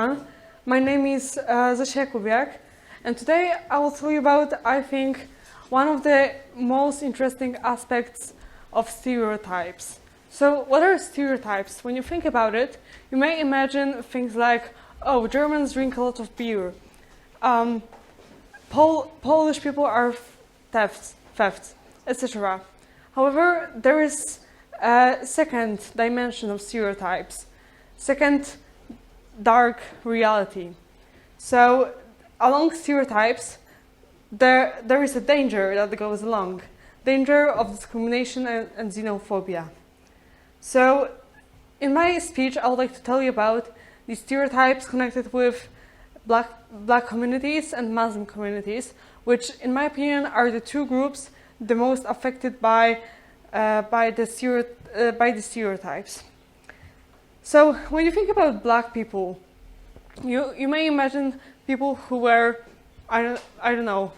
everyone. My name is Zosia Jakubiak, and today I will tell you about, I think, one of the most interesting aspects of stereotypes. So, what are stereotypes? When you think about it, you may imagine things like, oh, Germans drink a lot of beer. Polish people are thefts, etc. However, there is a second dimension of stereotypes, second dark reality. So, along stereotypes, there is a danger that goes along, danger of discrimination and xenophobia. So, in my speech, I would like to tell you about the stereotypes connected with black communities and Muslim communities, which, in my opinion, are the two groups the most affected by the stereotypes. So, when you think about black people, you may imagine people who were, I don't know,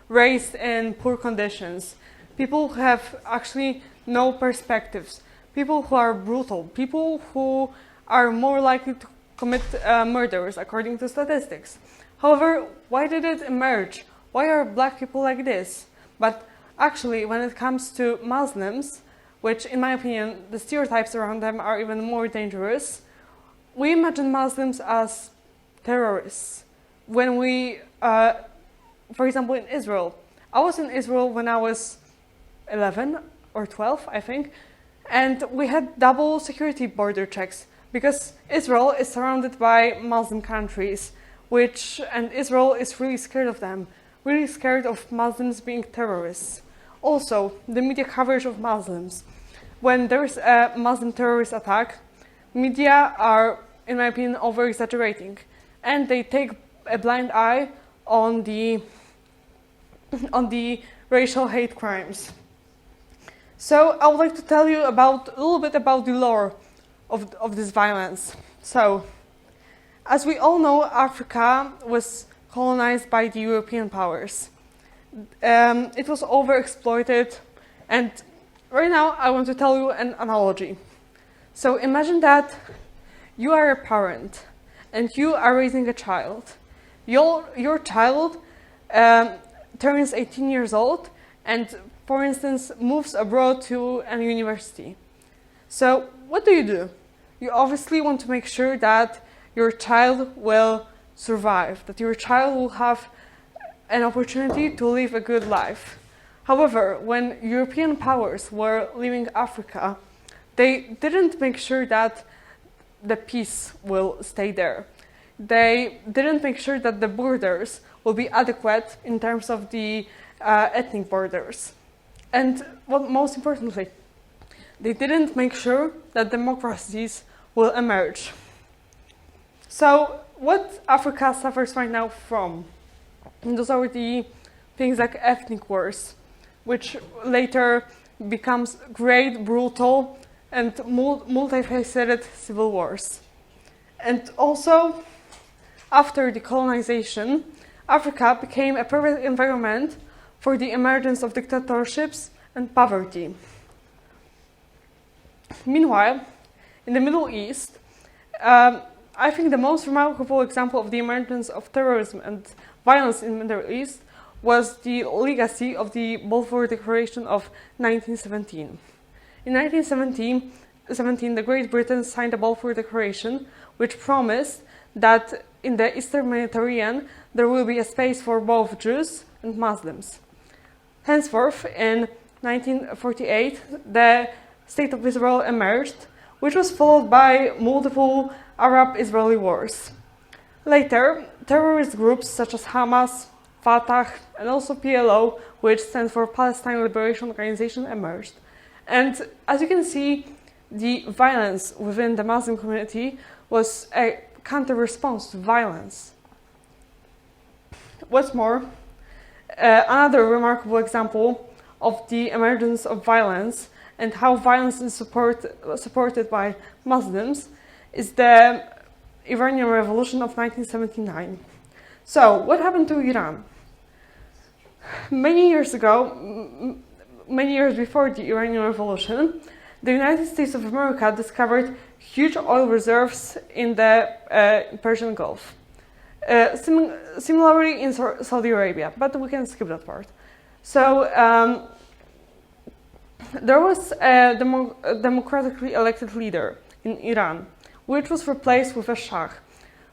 raised in poor conditions, people who have actually no perspectives, people who are brutal, people who are more likely to commit murders according to statistics. However, why did it emerge? Why are black people like this? But actually, when it comes to Muslims, which in my opinion, the stereotypes around them are even more dangerous, we imagine Muslims as terrorists. When we, for example, in Israel, I was in Israel when I was 11 or 12, I think, and we had double security border checks because Israel is surrounded by Muslim countries, and Israel is really scared of them, really scared of Muslims being terrorists. Also, the media coverage of Muslims. When there's a Muslim terrorist attack, media are, in my opinion, over-exaggerating, and they take a blind eye on the racial hate crimes. So I would like to tell you a little bit about the lore of this violence. So, as we all know, Africa was colonized by the European powers. It was overexploited, and right now I want to tell you an analogy. So imagine that you are a parent and you are raising a child. Your child turns 18 years old and, for instance, moves abroad to a university. So what do? You obviously want to make sure that your child will survive, that your child will have an opportunity to live a good life. However, when European powers were leaving Africa, they didn't make sure that the peace will stay there. They didn't make sure that the borders will be adequate in terms of the ethnic borders. And most importantly, they didn't make sure that democracies will emerge. So, what Africa suffers right now from? And those are the things like ethnic wars, which later becomes great, brutal, and multifaceted civil wars. And also, after decolonization, Africa became a perfect environment for the emergence of dictatorships and poverty. Meanwhile, in the Middle East, I think the most remarkable example of the emergence of terrorism and violence in the Middle East was the legacy of the Balfour Declaration of 1917. In 1917, the Great Britain signed the Balfour Declaration, which promised that in the Eastern Mediterranean there will be a space for both Jews and Muslims. Henceforth, in 1948, the State of Israel emerged, which was followed by multiple Arab-Israeli wars. Later, terrorist groups such as Hamas, Fatah, and also PLO, which stands for Palestine Liberation Organization, emerged. And as you can see, the violence within the Muslim community was a counter-response to violence. What's more, another remarkable example of the emergence of violence and how violence is supported by Muslims is the Iranian Revolution of 1979. So, what happened to Iran? Many years before the Iranian Revolution, the United States of America discovered huge oil reserves in the Persian Gulf. Similarly in Saudi Arabia, but we can skip that part. So there was a democratically elected leader in Iran, which was replaced with a Shah,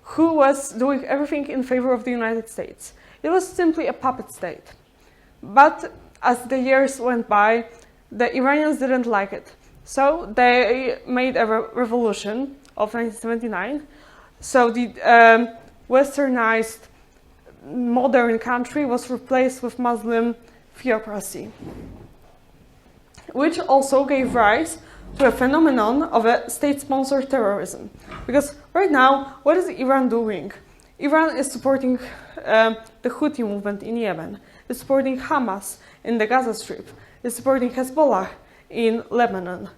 who was doing everything in favor of the United States. It was simply a puppet state. But as the years went by, the Iranians didn't like it. So they made a revolution of 1979. So the westernized modern country was replaced with Muslim theocracy, which also gave rise to a phenomenon of a state-sponsored terrorism. Because right now, what is Iran doing? Iran is supporting the Houthi movement in Yemen, is supporting Hamas in the Gaza Strip, is supporting Hezbollah in Lebanon.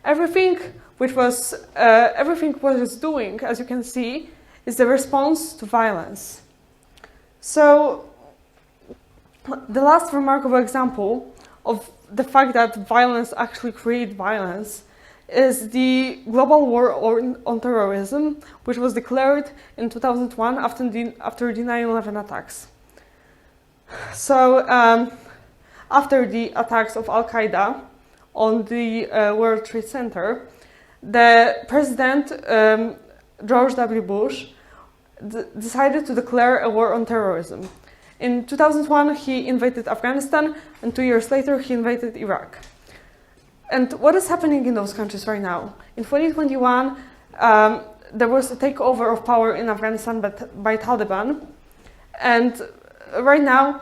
Everything what it's doing, as you can see, is the response to violence. So, the last remarkable example of the fact that violence actually creates violence is the global war on terrorism, which was declared in 2001 after the 9/11 attacks. So, after the attacks of Al-Qaeda on the World Trade Center, the president, George W. Bush, decided to declare a war on terrorism. In 2001, he invaded Afghanistan, and 2 years later, he invaded Iraq. And what is happening in those countries right now? In 2021, there was a takeover of power in Afghanistan by Taliban, and right now,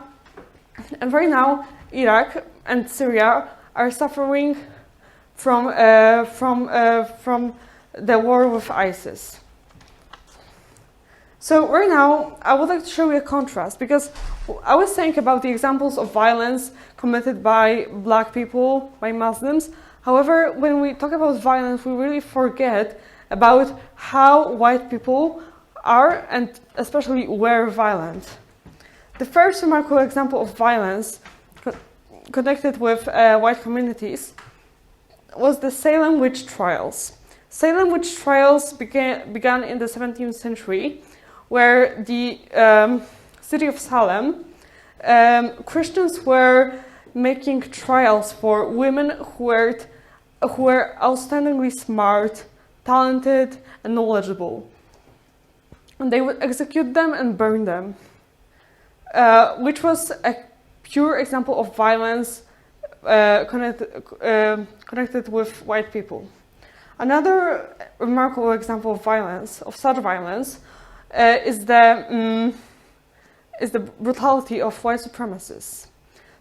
Iraq and Syria are suffering from the war with ISIS. So right now, I would like to show you a contrast, because I was saying about the examples of violence committed by Black people, by Muslims. However, when we talk about violence, we really forget about how white people are, and especially were, violent. The first remarkable example of violence connected with white communities was the Salem witch trials. Salem witch trials began in the 17th century, where the city of Salem, Christians were making trials for women who were outstandingly smart, talented, and knowledgeable. And they would execute them and burn them, which was a pure example of violence connected with white people. Another remarkable example of violence, of such violence, is the brutality of white supremacists.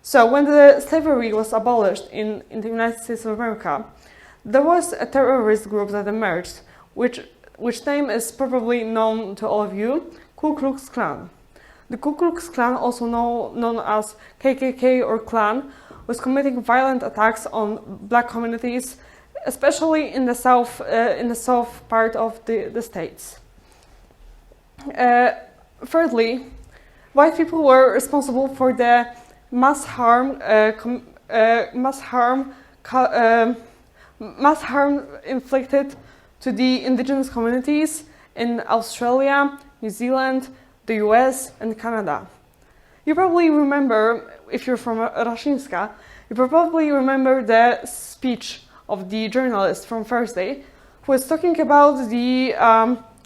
So when the slavery was abolished in the United States of America, there was a terrorist group that emerged, which name is probably known to all of you, Ku Klux Klan. The Ku Klux Klan, also known as KKK or Klan, was committing violent attacks on Black communities, especially in the south part of the states. Thirdly, white people were responsible for the mass harm inflicted to the indigenous communities in Australia, New Zealand, the US, and Canada. You probably remember, if you're from Raszynska, you probably remember the speech of the journalist from Thursday, who was talking about the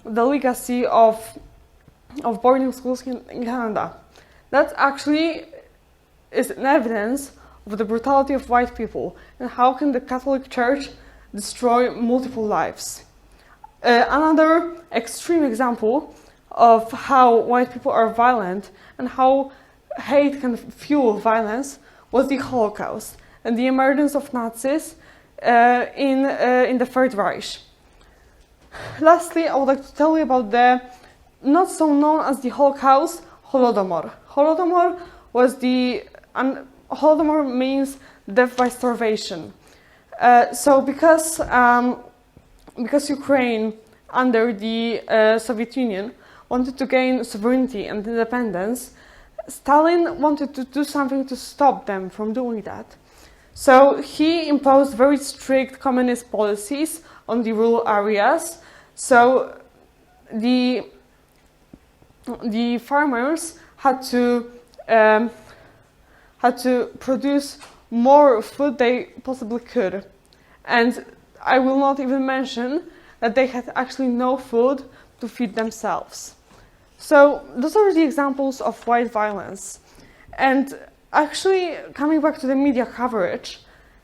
legacy of boarding schools in Canada. That actually is an evidence of the brutality of white people, and how can the Catholic Church destroy multiple lives. Another extreme example of how white people are violent and how hate can fuel violence was the Holocaust and the emergence of Nazis in the Third Reich. Lastly, I would like to tell you about the not so known as the Holocaust, Holodomor. Holodomor means death by starvation. So because Ukraine, under the Soviet Union, wanted to gain sovereignty and independence, Stalin wanted to do something to stop them from doing that. So he imposed very strict communist policies on the rural areas. So the farmers had to produce more food they possibly could. And I will not even mention that they had actually no food to feed themselves. So those are the examples of white violence. And actually, coming back to the media coverage,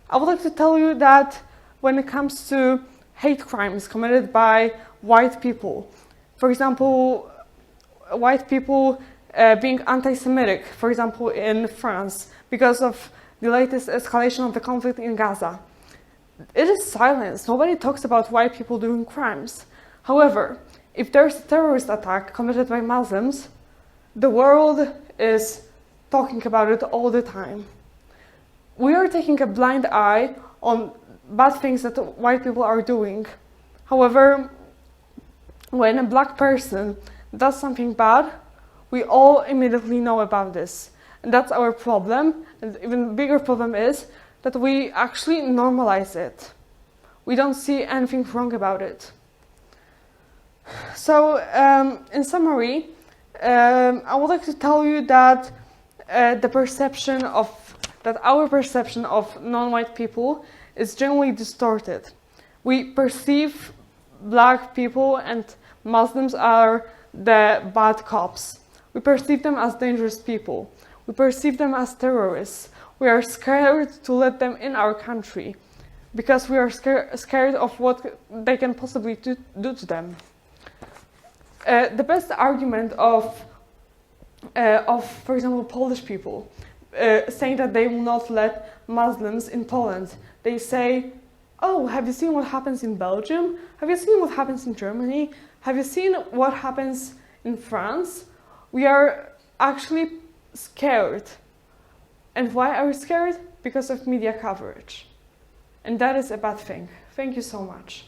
I would like to tell you that when it comes to hate crimes committed by white people, for example, white people being anti-Semitic, for example, in France, because of the latest escalation of the conflict in Gaza, it is silence. Nobody talks about white people doing crimes. However, if there's a terrorist attack committed by Muslims, the world is talking about it all the time. We are taking a blind eye on bad things that white people are doing. However, when a black person does something bad, we all immediately know about this. And that's our problem. And even bigger problem is that we actually normalize it. We don't see anything wrong about it. So, in summary, I would like to tell you that our perception of non-white people is generally distorted. We perceive black people and Muslims are the bad cops. We perceive them as dangerous people. We perceive them as terrorists. We are scared to let them in our country because we are scared of what they can possibly do to them. The best argument of, for example, Polish people saying that they will not let Muslims in Poland. They say, oh, have you seen what happens in Belgium? Have you seen what happens in Germany? Have you seen what happens in France? We are actually scared. And why are we scared? Because of media coverage. And that is a bad thing. Thank you so much.